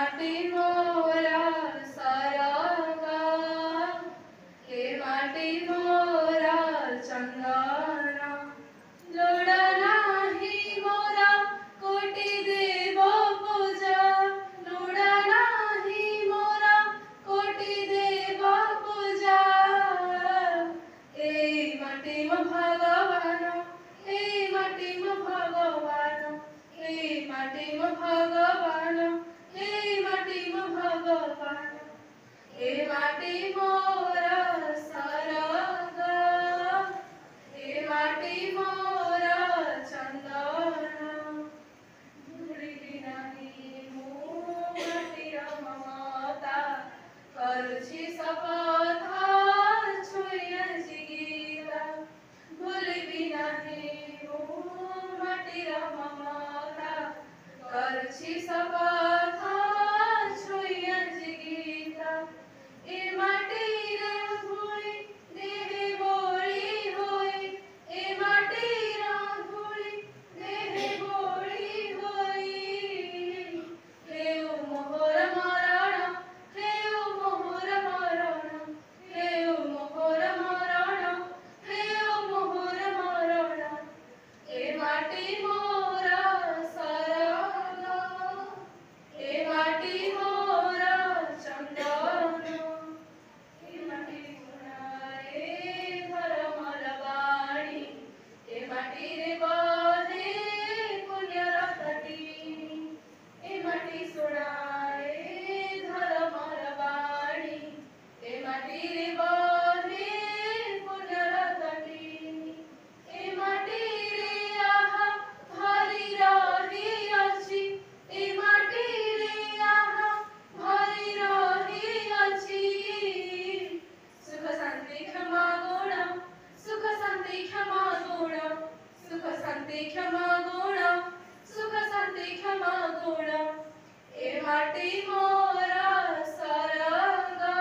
माटी मोरा सरगा हे माटी मोरा चंदना लोड़ा नाही मोरा कोटि देव पूजा लोड़ा नाही मोरा कोटि देव पूजा ए माटी म भगवान ए माटी म भगवान ए माटी म भगवान ए माटी म भगवान ए माटी मोरा सरगा ए माटी मोरा चंदना धूली नाही मु माटीर ममता करुछि शपथ छुइया जिगीता भूलिबि नाही मु माटीर ममता करुछि शपथ छुइया जिगीता ए माटीर धूली देहे बोली होई ए माटीर धूली देहे बोली होई हेउ मोहर मरण हेउ मोहर मरण हेउ मोहर मरण हेउ मोहर मरण ए माटी मोरा सरगा ए माटी मोरा चंदना ए माटी सुनाए धर्मर बाणी ए माटी रे बहे पुण्यर तटी ए माटी सुनाए धर्मर बाणी ए माटी रे बहे पुण्यर तटी ए माटी रे आहा भरी रही अछि ए माटी रे आहा भरी रही अछि सुख शांति क्षमा गुण सुख शांति क्षमा गुण सुख शांति क्षमा गुण सुख शांति क्षमा गुण ए माटी मोरा सरगा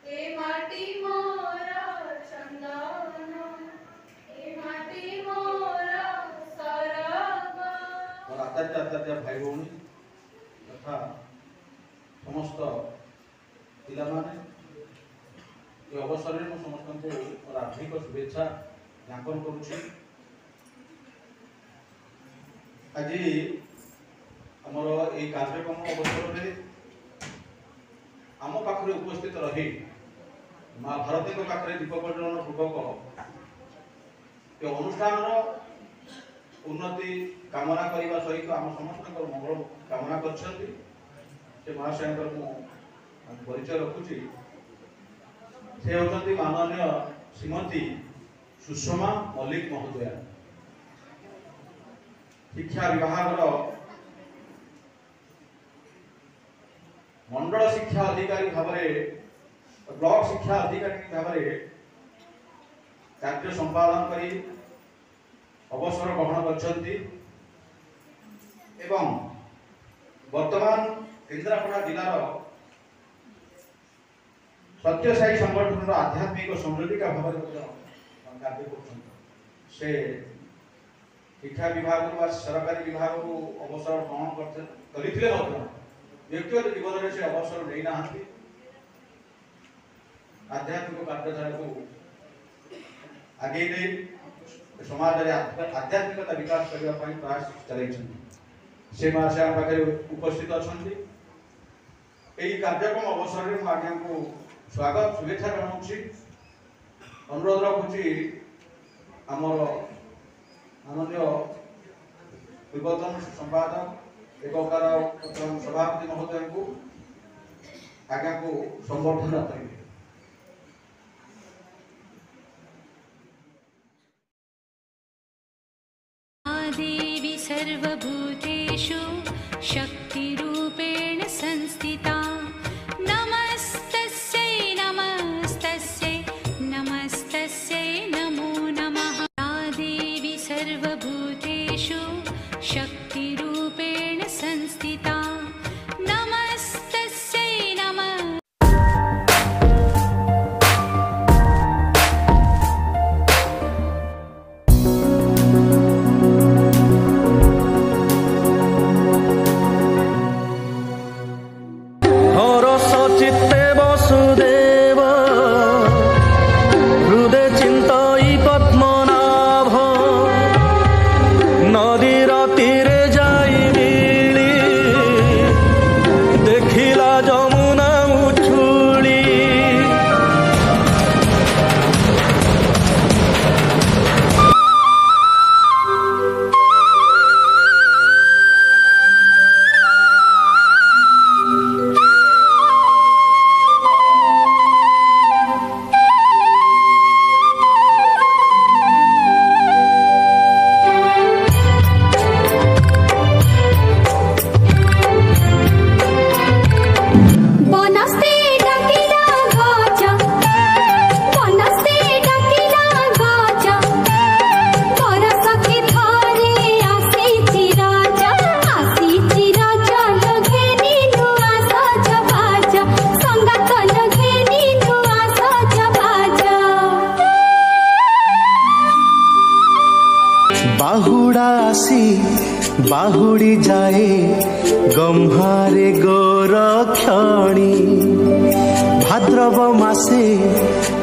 ए माटी मोरा चंदना ए माटी मोरा सरगा और आचार्य भाई भौणी तथा समस्त पिला माने ये अवसर में समस्त को हार्दिक शुभेच्छा ज्ञापन करुछि। आज आमर ये कार्यक्रम अवसर में आम पाखे उपस्थित रही माँ भारती पाखे दीप प्रज्वलन पूर्वक ये अनुष्ठान उन्नति कामना करने सहित आम समस्त मंगल कामना कर महाशय परिचय रखुची से होती माननीय श्रीमती सुषमा मल्लिक महोदया शिक्षा विभाग मंडल शिक्षा अधिकारी भाव ब्लॉक शिक्षा अधिकारी भाव कार्य संपादन करी अवसर ग्रहण करछंती एवं वर्तमान केन्द्रापड़ा जिलार सत्यसाई संगठन आध्यात्मिक संयोजिका भाव कार्य से शिक्षा विभाग सरकारी विभाग को अवसर ग्रहण करते व्यक्तिगत जीवन में से अवसर नहीं ना आध्यात्मिक कार्यधारा को आगे नहीं समाज आध्यात्मिकता विकास करने प्रयास चलाई से महाशय पाखे उपस्थित अच्छा यही कार्यक्रम अवसर में आज्ञा को स्वागत शुभेच्छा जनाऊँगी अनुरोध रखुची आमर माननीय पूर्वतन संपादक एककार सभापति महोदय को आज्ञा को संबर्धना करेंगे। देवी सर्वभूतेषु शक्तिरूपेण संस्थिता नमस्तस्यै नमस्तस्यै नमस्तस्यै नमो नमः। देवी सर्वभूतेषु शक्तिरूपेण संस्थिता नमस्तस्यै नमः। बाहुड़ी जाए गम्हारे गोरक्षणी भाद्रव मासे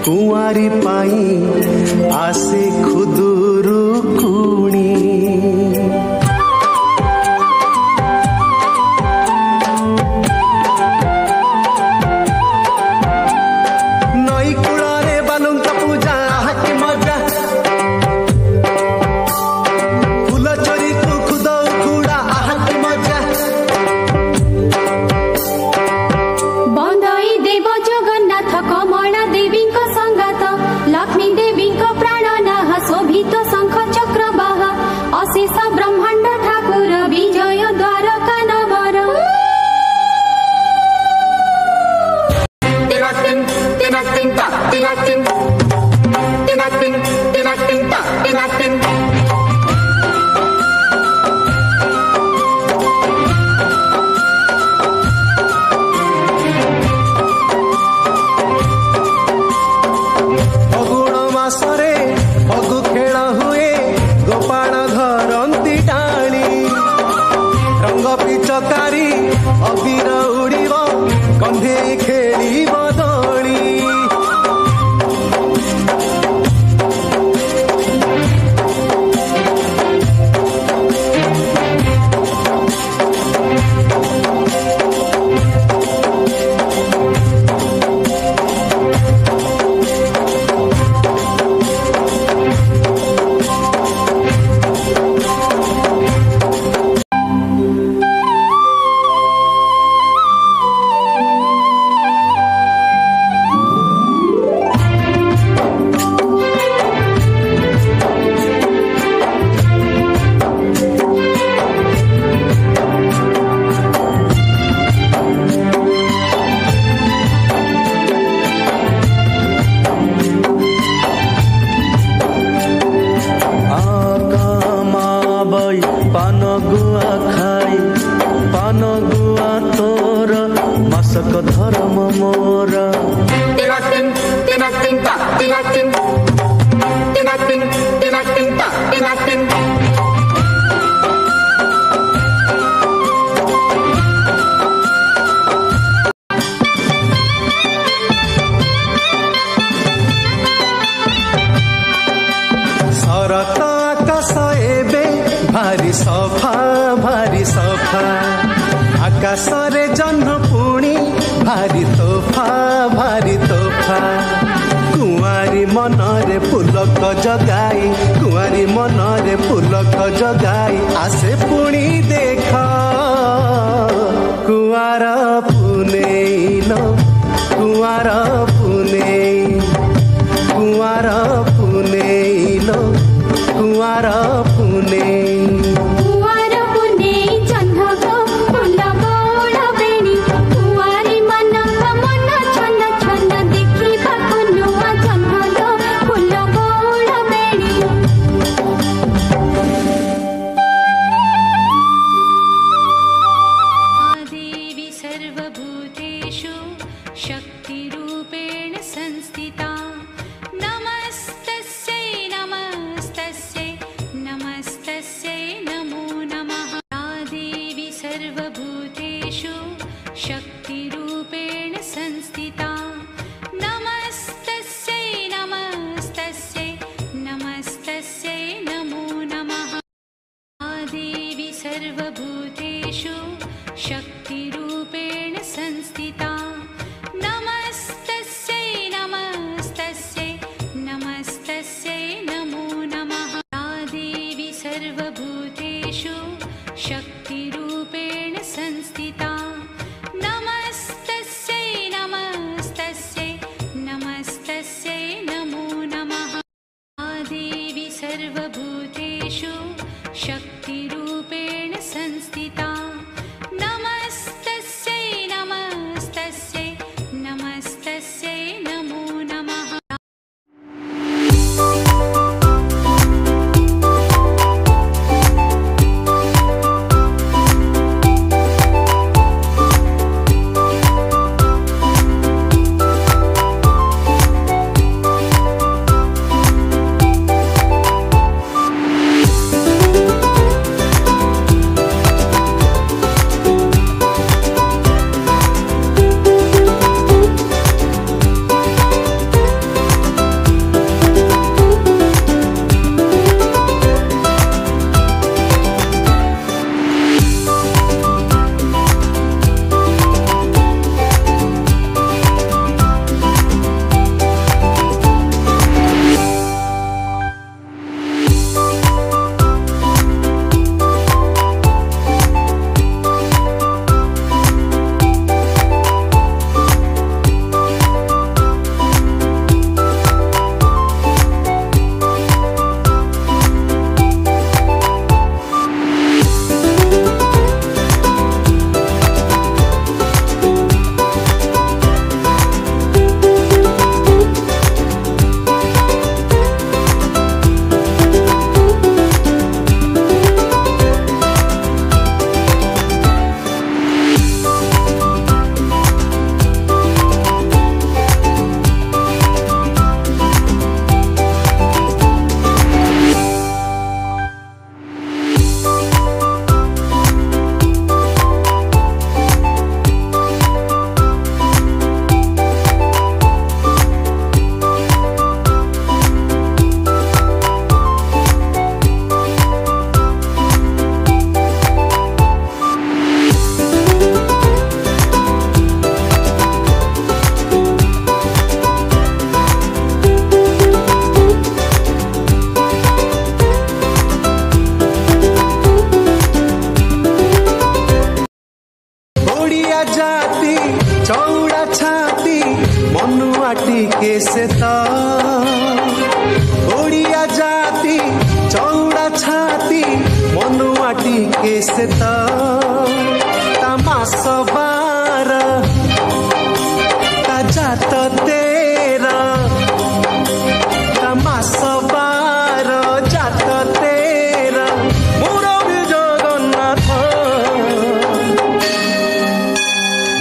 कुंवारी पाई आसे खुदुरुकुणी आकाशरे जह्न पुणी भारी तोफा कुआरी मनरे पुलक जगाई कुआरी मनरे पुलक जगाई आसे पुणी देख कुआर पुनेलो कुआर पुनेलो कुआर पुने शक्तिरूपेण संस्थिता नमस्तस्यै नमस्तस्यै नमस्तस्यै नमो नमः या देवी सर्वभूतेषु शक्तिरूपेण संस्थिता नमस्तस्यै नमस्तस्यै नमस्तस्यै नमो नमः या देवी सर्वभूतेषु शक्तिरूपेण संस्थिता नमस्तस्यै नमस्तस्यै नमस्तस्यै नमो नमः या देवी सर्वभूतेषु शक्तिरूपेण संस्थिता नमस्तस्यै नमस्तस्यै नमस्तस्यै नमो नमः या देवी सर्वभूतेषु शक्तिरूपेण संस्थिता नमस्तस्यै जाति चौड़ा छाती मनुआ टिके से तो ओडिया जाति चौड़ा छाती मनुआ टिके से तो तमास बार ता जात तेरा तमास बार जात तेरा मुरबी जगन्नाथ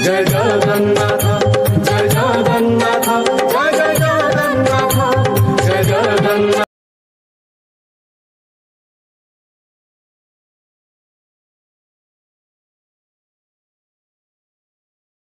जय जगन्नाथ जय जगन्नाथ जय जगन्नाथ जय जगन्नाथ